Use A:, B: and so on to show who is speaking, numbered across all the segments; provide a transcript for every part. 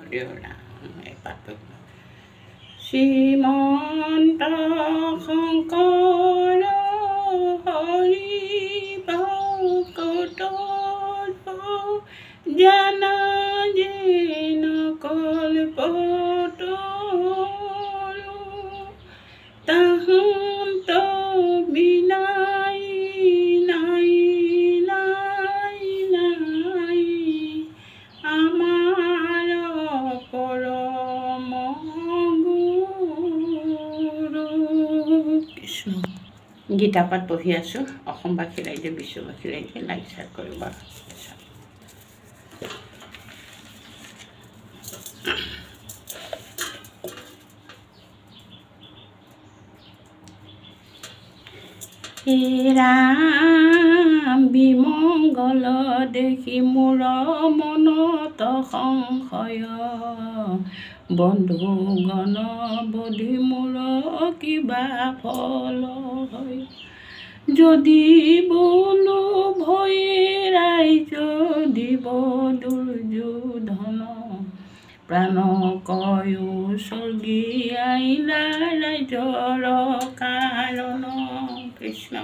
A: হৰি ৰাম এপাত শ্ৰীমন্ত শংকৰ হৰি ভকত জানা যেন কল্পতৰু তাহান্ত বিনাই নাই নাই নাই আমাৰ পৰম গুৰু কৃষ্ণ। গীতাপাঠ পঢ়ি আছোঁ। অসমবাসী ৰাইজে বিশ্ববাসী ৰাইজে লাইক শ্বেয়াৰ কৰিব। হে ৰাম বিমংগল দেখি মোৰ মনত সংশয় বন্ধুগণ বধি মোৰ কিবা ফল হয় যদি বোলো ভয় ৰাইজ দিব দুৰ্যোধন প্ৰাণ কয়ো স্বৰ্গীয়াইলা ৰাইজৰ কাৰণ কৃষ্ণ।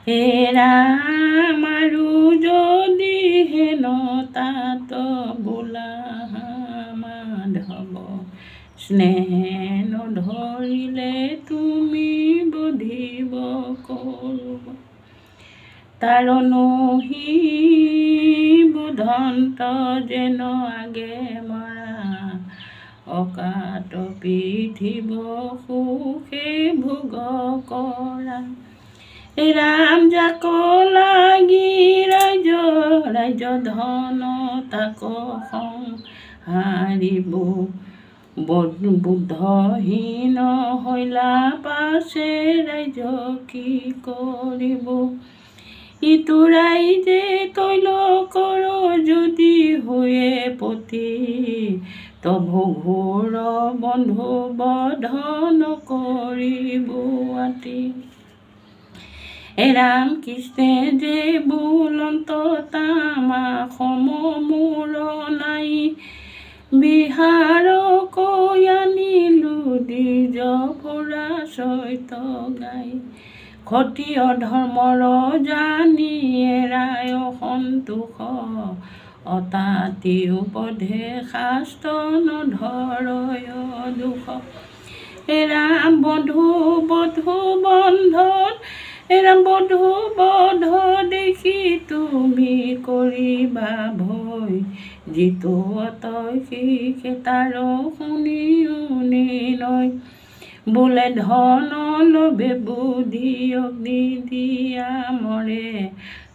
A: হে ৰাম আৰু যদি হেন তাত বোলা মাধৱ স্নেহ নধৰিলে তুমি বধিব কৰোব তাৰণহি বুধন্ত যেন আগে মৰা অকাত পিঠিব সুখে ভোগ কৰা ৰাম যাক লাগি ৰাইজ ধন তাক সংহাৰিব বুদ্ধহীন হৈলা পাছে ৰাইজ কি কৰিব ইটো ৰাইজে তৈল কৰ যদি হৈয়ে পতি তভু ঘোৰ বন্ধু বধন কৰিব আতি ৰাম কৃষ্ণে যে বুলন্ত তামা সম মূৰ নাই বিহাৰ কয়ানিলো দ্বিজ ফুৰা চৈত গাই ক্ষত্ৰিয় ধৰ্মৰ জানি এৰাই সন্তোষ অতাতি উপধে শাস্ত্ৰ নধৰয় দুখ ৰাম বধু বন্ধন ৰাম বধু বধ দেখি তুমি কৰিবা ভয় যিটো অতয় শিখে তাৰ শুনিও নয় বোলে ধন লবে বুদ্ধি অগ্নি দিয়া মৰে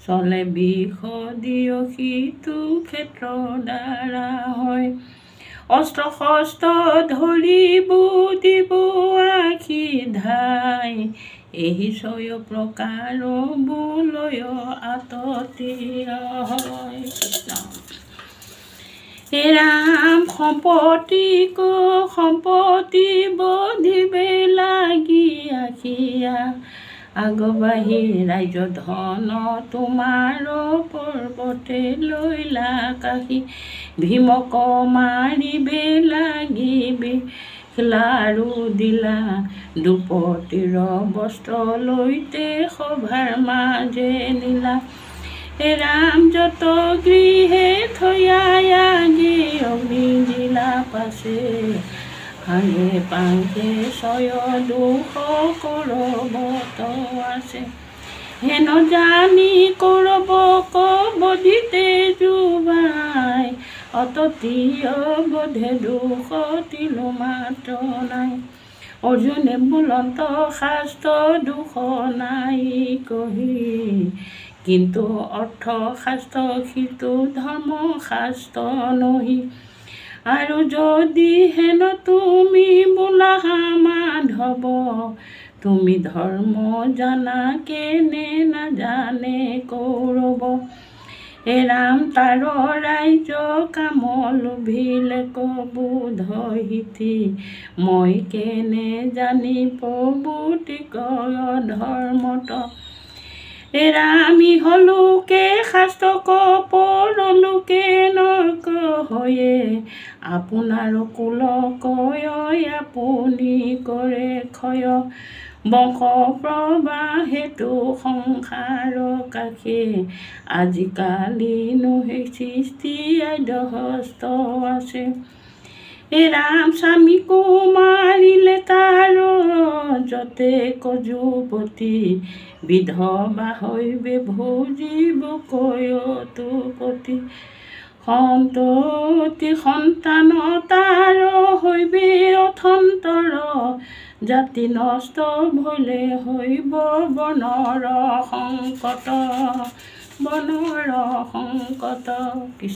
A: চলে বিষ দিয় সিটো ক্ষেত্ৰ দ্বাৰা হয় অস্ত্ৰ শস্ত্ৰ ধৰিব দিব আখি ধাই এই ছয় প্ৰকাৰ বোলয় আততি হয় কৃষ্ণ। হে ৰাম সম্পত্তি বধিবে লাগি আখিয়া আগবাঢ়ি ৰাইজ ধন তোমাৰ পৰ্বতে লৈলা কাশী ভীমক মাৰিবে লাগিবে লাৰু দিলা দুপতিৰ বস্ত্ৰ লৈতে সভাৰ মাজে নিলা ৰাম যত গৃহে থয়াগি অগ্নি দিলা পাছে ভাঙে পাংখে ছয় দুখ কৰবত আছে হেন জানি কৰব বধিতে জুবাই অততীয় বধে দুখ তিলো মাত্ৰ নাই অৰ্জুনে বুলন্ত শাস্ত্ৰ দুখ নাই কহি কিন্তু অৰ্থ শাস্ত্ৰ সিটো ধৰ্ম শাস্ত্ৰ নহি আৰু যদি হেন তুমি বোলা মাধৱ তুমি ধৰ্ম জানা কেনে নাজানে কৌৰৱ ৰাম তাৰ ৰাইজ কাম লোভিলে কবুধ হিতি মই কেনে জানি প্ৰভুতি কয় ধৰ্মত ৰামি হলোকে শাস্ত্ৰক পৰলোকে নৰক হয়ে আপোনাৰ কুলকয় আপুনি কৰে ক্ষয় বংশ প্ৰবাহেতু সংসাৰ কাষে আজিকালি সেই সৃষ্টি আদ্যহস্ত আছে ৰাম স্বামীকো মাৰিলে তাৰ যতে যুৱতী বিধৱা হৈবে ভোজিব কয়তুপতি সন্ততি সন্তান তাৰ হৈবে অথন্তৰ জাতি নষ্ট ভলে হৈব বনৰ সংকট